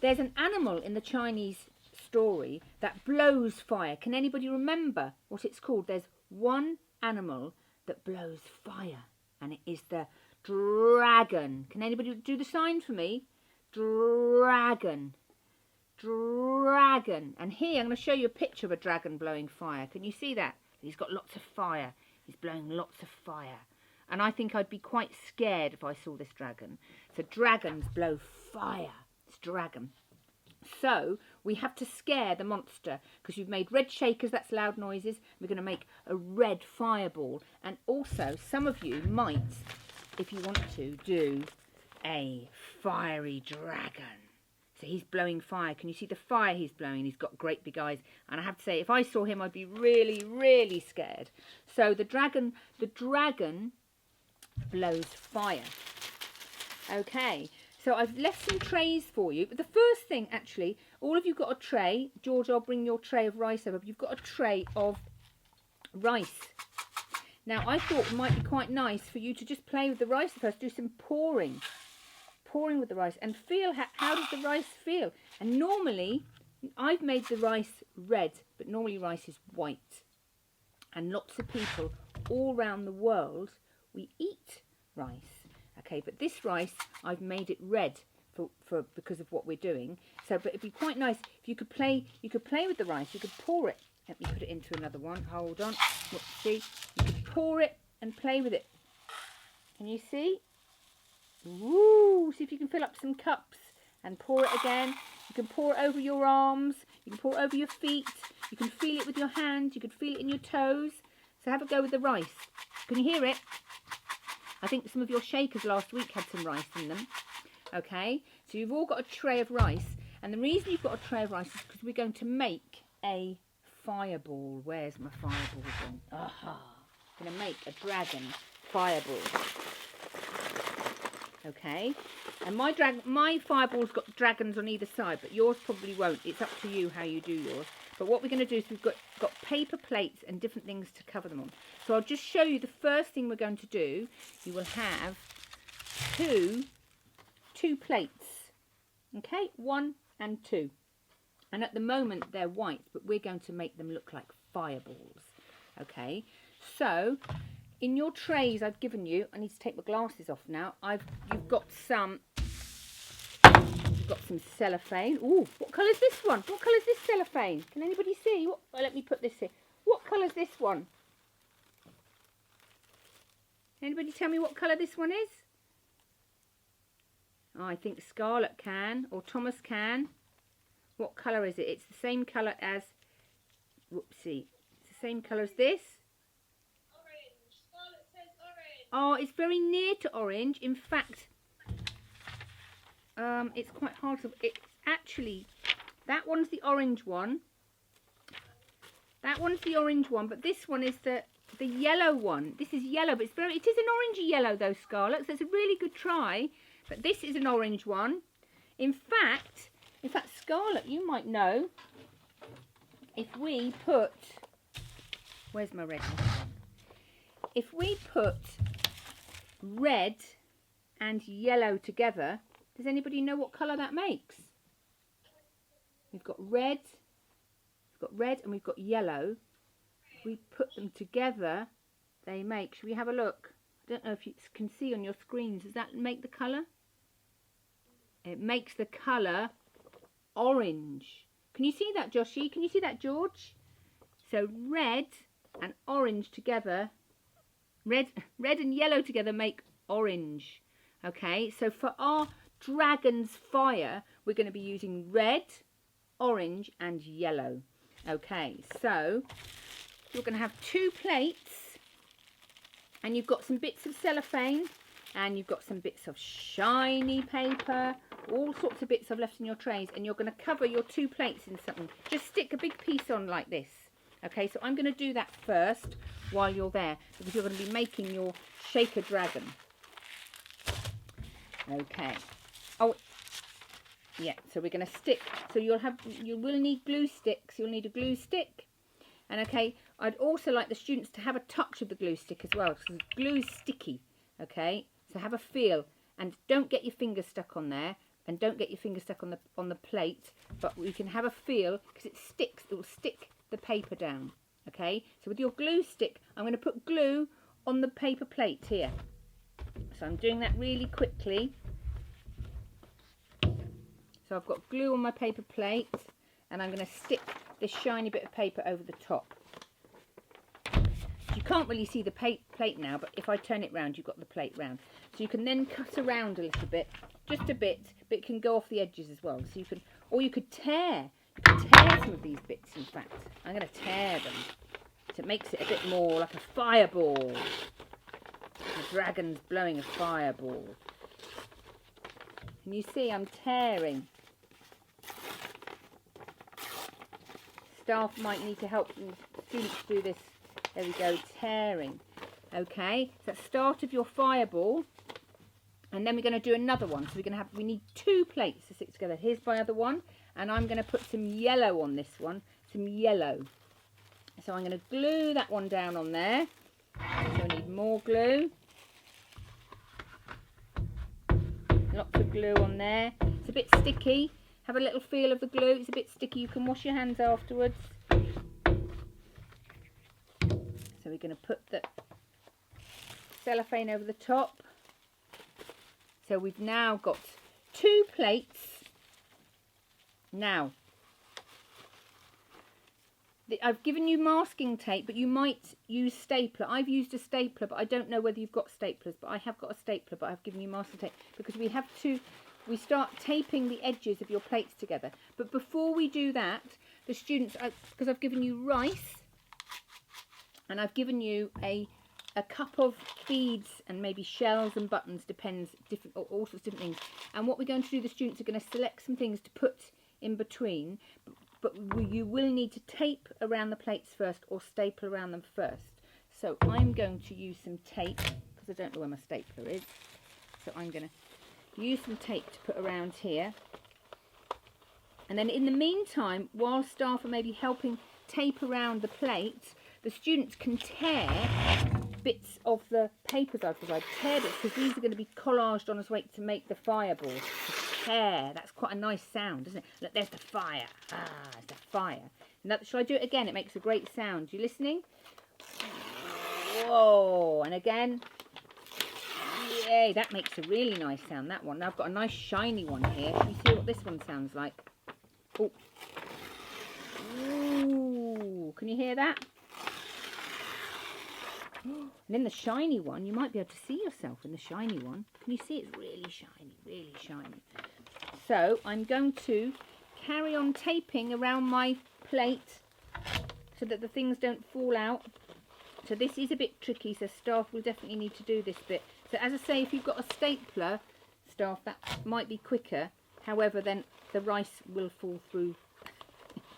There's an animal in the Chinese story that blows fire. Can anybody remember what it's called? There's one animal that blows fire, and it is the dragon. Can anybody do the sign for me? Dragon. Dragon. And here I'm going to show you a picture of a dragon blowing fire. Can you see that? He's got lots of fire. He's blowing lots of fire. And I think I'd be quite scared if I saw this dragon. So dragons blow fire. It's dragon. So we have to scare the monster, because you've made red shakers, that's loud noises. We're going to make a red fireball. And also some of you might, if you want to, do a fiery dragon. So he's blowing fire. Can you see the fire he's blowing? He's got great big eyes. And I have to say, if I saw him, I'd be really, really scared. So the dragon blows fire. Okay, so I've left some trays for you. But the first thing, actually, all of you got a tray. George, I'll bring your tray of rice over. But you've got a tray of rice. Now, I thought it might be quite nice for you to just play with the rice first. Do some pouring with the rice, and feel how does the rice feel. And normally, I've made the rice red, but normally rice is white. And lots of people all around the world, we eat rice. Okay, but this rice, I've made it red for because of what we're doing. So, but it'd be quite nice if you could play with the rice. You could pour it. Let me put it into another one. Hold on. Look, see, you could pour it and play with it. Can you see? Woo! See if you can fill up some cups and pour it again. You can pour it over your arms. You can pour it over your feet. You can feel it with your hands. You can feel it in your toes. So have a go with the rice. Can you hear it? I think some of your shakers last week had some rice in them. Okay, so you've all got a tray of rice. And the reason you've got a tray of rice is because we're going to make a fireball. Where's my fireball then? Aha! I'm going to make a dragon fireball. Okay, and my fireball's got dragons on either side, but yours probably won't. It's up to you how you do yours. But what we're going to do is we've got paper plates and different things to cover them on. So I'll just show you the first thing we're going to do. You will have two plates. Okay, 1 and 2. And at the moment they're white, but we're going to make them look like fireballs. Okay, so in your trays I've given you, I need to take my glasses off now. You've got some cellophane. Ooh, what colour is this one? What colour is this cellophane? Can anybody see? Let me put this here. What colour is this one? Anybody tell me what colour this one is? Oh, I think Scarlett can, or Thomas can. What colour is it? It's the same colour as, whoopsie, it's the same colour as this. Orange. Scarlett says orange. Oh, it's very near to orange. In fact, it's quite hard to, it's actually, that one's the orange one. That one's the orange one, but this one is the yellow one. This is yellow, but it is an orangey yellow though, Scarlett, so it's a really good try. But this is an orange one. In fact, Scarlett, you might know, if we put, where's my red one? If we put red and yellow together, does anybody know what colour that makes? We've got red and we've got yellow. If we put them together, they make, should we have a look? I don't know if you can see on your screens, does that make the colour? It makes the colour orange. Can you see that, Joshy? Can you see that, George? So red and orange together, red and yellow together make orange. Okay, so for our dragon's fire, we're going to be using red, orange and yellow. Okay, so you're going to have 2 plates, and you've got some bits of cellophane, and you've got some bits of shiny paper, all sorts of bits I've left in your trays, and you're going to cover your 2 plates in something. Just stick a big piece on like this. Okay, so I'm going to do that first while you're there, because you're going to be making your shaker dragon. Okay. Oh, yeah, so we're going to stick. So you will need glue sticks. You'll need a glue stick. And okay, I'd also like the students to have a touch of the glue stick as well, because glue is sticky. Okay, so have a feel. And don't get your fingers stuck on there. and don't get your finger stuck on the plate, but we can have a feel, because it will stick the paper down. Okay, so with your glue stick, I'm going to put glue on the paper plate here. So I'm doing that really quickly. So I've got glue on my paper plate, and I'm going to stick this shiny bit of paper over the top. You can't really see the plate now, but if I turn it round, you've got the plate round. So you can then cut around a little bit, just a bit, but it can go off the edges as well. So you can, or you could tear. You could tear some of these bits, in fact. I'm going to tear them. So it makes it a bit more like a fireball. The dragon's blowing a fireball. Can you see I'm tearing? Staff might need to help students do this. There we go, tearing. Okay, so that's the start of your fireball. And then we're going to do another one. So we need 2 plates to stick together. Here's my other one. And I'm going to put some yellow on this one. Some yellow. So I'm going to glue that one down on there. So we need more glue. Lots of glue on there. It's a bit sticky. Have a little feel of the glue. It's a bit sticky. You can wash your hands afterwards. So we're going to put the cellophane over the top. So we've now got 2 plates. Now, I've given you masking tape, but you might use stapler. I've used a stapler, but I don't know whether you've got staplers, but I have got a stapler, but I've given you masking tape because we start taping the edges of your plates together. But before we do that, the students, because I've given you rice, and I've given you a cup of beads and maybe shells and buttons, depends, all sorts of different things. And what we're going to do, the students are going to select some things to put in between, but you will need to tape around the plates first or staple around them first. So I'm going to use some tape, because I don't know where my stapler is. So I'm going to use some tape to put around here. And then in the meantime, while staff are maybe helping tape around the plates, the students can tear bits of the papers I've provided. Tear bits, because these are going to be collaged on its way to make the fireball. Tear, that's quite a nice sound, isn't it? Look, there's the fire. Ah, there's the fire. Now, shall I do it again? It makes a great sound. You listening? Whoa, and again. Yay, that makes a really nice sound, that one. Now I've got a nice shiny one here. Can you see what this one sounds like? Oh. Ooh, can you hear that? And in the shiny one, you might be able to see yourself in the shiny one. Can you see it's really shiny, really shiny? So I'm going to carry on taping around my plate so that the things don't fall out. So this is a bit tricky, so staff will definitely need to do this bit. So as I say, if you've got a stapler, staff, that might be quicker. However, then the rice will fall through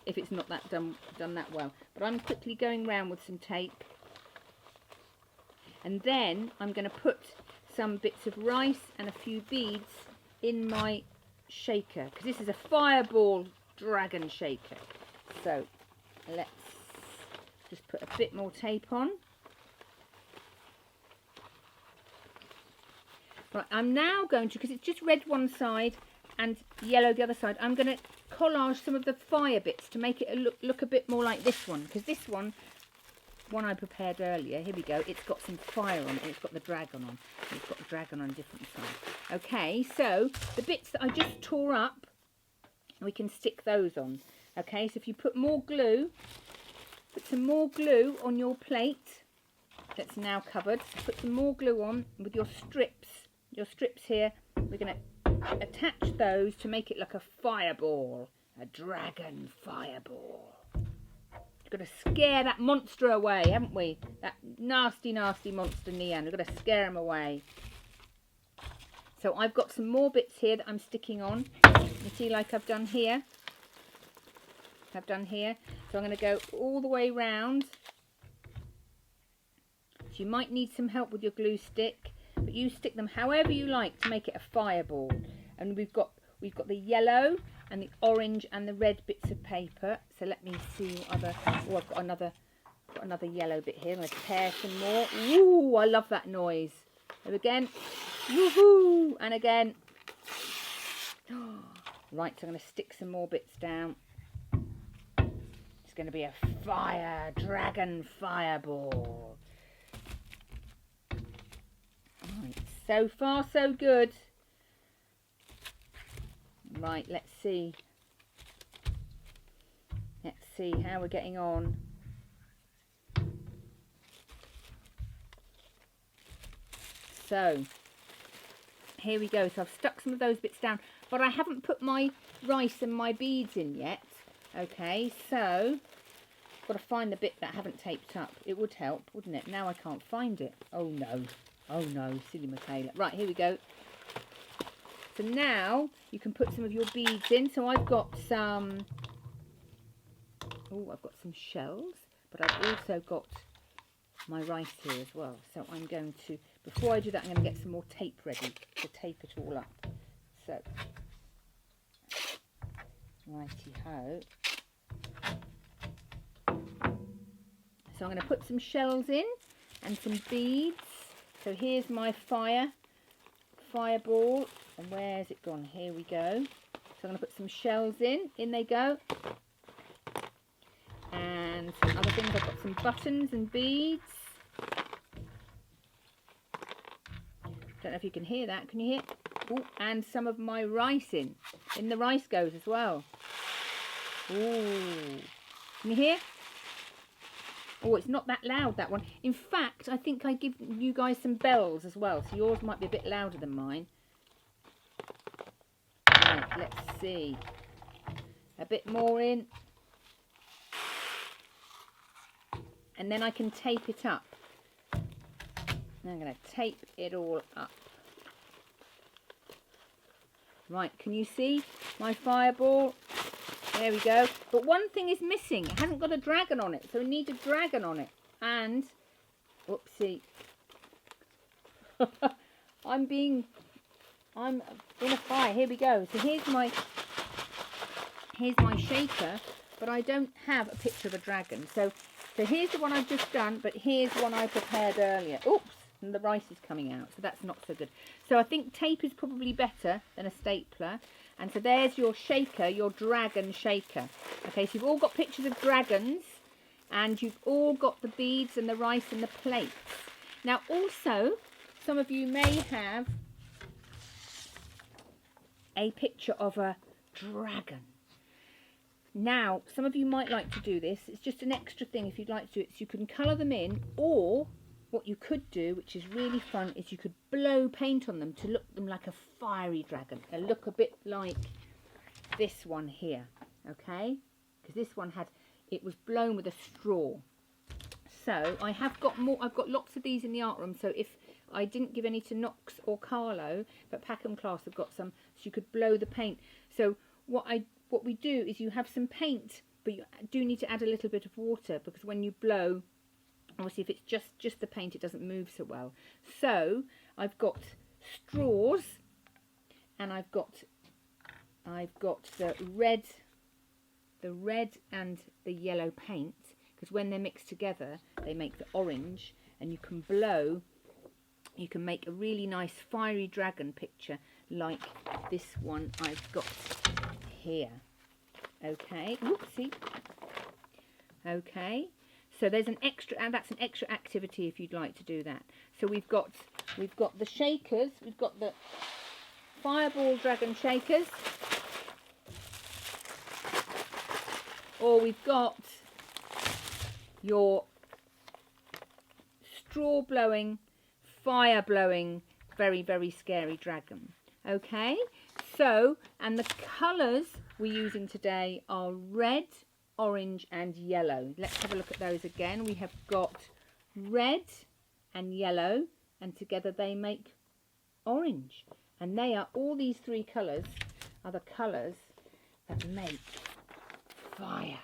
if it's not that done that well. But I'm quickly going round with some tape. And then I'm going to put some bits of rice and a few beads in my shaker, because this is a fireball dragon shaker. So let's just put a bit more tape on. Right, I'm now going to, because it's just red one side and yellow the other side, I'm going to collage some of the fire bits to make it look a bit more like this one, because this one I prepared earlier, here we go, it's got some fire on it, and it's got the dragon on. It's got the dragon on a different side. Okay, so the bits that I just tore up, we can stick those on. Okay, so if you put more glue, put some more glue on your plate that's now covered. So put some more glue on with your strips here. We're going to attach those to make it like a fireball, a dragon fireball. We've got to scare that monster away, haven't we? That nasty, nasty monster, Neon. We've got to scare him away. So I've got some more bits here that I'm sticking on. You see, like I've done here. So I'm going to go all the way round. So you might need some help with your glue stick, but you stick them however you like to make it a fireball. And we've got the yellow and the orange and the red bits of paper. So let me see what other. Oh, I've got another yellow bit here. I'm going to tear some more. Ooh, I love that noise. And again, woohoo! And again, Right, so I'm going to stick some more bits down. It's going to be a fire dragon fireball. Right, so far so good. Right, let's see. Let's see how we're getting on. So, here we go. So I've stuck some of those bits down, but I haven't put my rice and my beads in yet. Okay, so I've got to find the bit that I haven't taped up. It would help, wouldn't it? Now I can't find it. Oh no. Oh no, silly Michaela. Right, here we go. So now you can put some of your beads in. So I've got some, I've got some shells, but I've also got my rice here as well. So I'm going to, before I do that, I'm going to get some more tape ready to tape it all up. So, righty-ho. So I'm going to put some shells in and some beads. So here's my fireball. And where's it gone? Here we go. So I'm going to put some shells in. In they go. And some other things. I've got some buttons and beads. Don't know if you can hear that. Can you hear? Ooh, and some of my rice in. In the rice goes as well. Ooh. Can you hear? Oh, it's not that loud, that one. In fact, I think I give you guys some bells as well. So yours might be a bit louder than mine. Right, let's see. A bit more in. And then I can tape it up. I'm going to tape it all up. Right, can you see my fireball? There we go. But one thing is missing. It hasn't got a dragon on it. So we need a dragon on it. And, whoopsie. I'm in a fire. Here we go. So here's my shaker. But I don't have a picture of a dragon. So here's the one I've just done. But here's one I prepared earlier. Oops. And the rice is coming out. So that's not so good. So I think tape is probably better than a stapler. And so there's your shaker, your dragon shaker. Okay, so you've all got pictures of dragons. And you've all got the beads and the rice and the plates. Now also, some of you may have a picture of a dragon. Now, some of you might like to do this. It's just an extra thing if you'd like to do it. So you can colour them in, or what you could do, which is really fun, is you could blow paint on them to look them like a fiery dragon. They look a bit like this one here, okay? Because this one it was blown with a straw. So I have got more. I've got lots of these in the art room. So if I didn't give any to Knox or Carlo, but Packham Class have got some, so you could blow the paint. So what we do is you have some paint, but you do need to add a little bit of water, because when you blow, obviously if it's just the paint, it doesn't move so well. So I've got straws, and I've got the red and the yellow paint, because when they're mixed together they make the orange, and you can blow, you can make a really nice fiery dragon picture like this one I've got here. Okay, whoopsie. Okay, so there's an extra, and that's an extra activity if you'd like to do that. So we've got the shakers, we've got the fireball dragon shakers, or we've got your straw blowing, fire blowing, very, very scary dragon. Okay, so, and the colours we're using today are red, orange and yellow. Let's have a look at those again. We have got red and yellow, and together they make orange. And they are, all these three colours are the colours that make fire.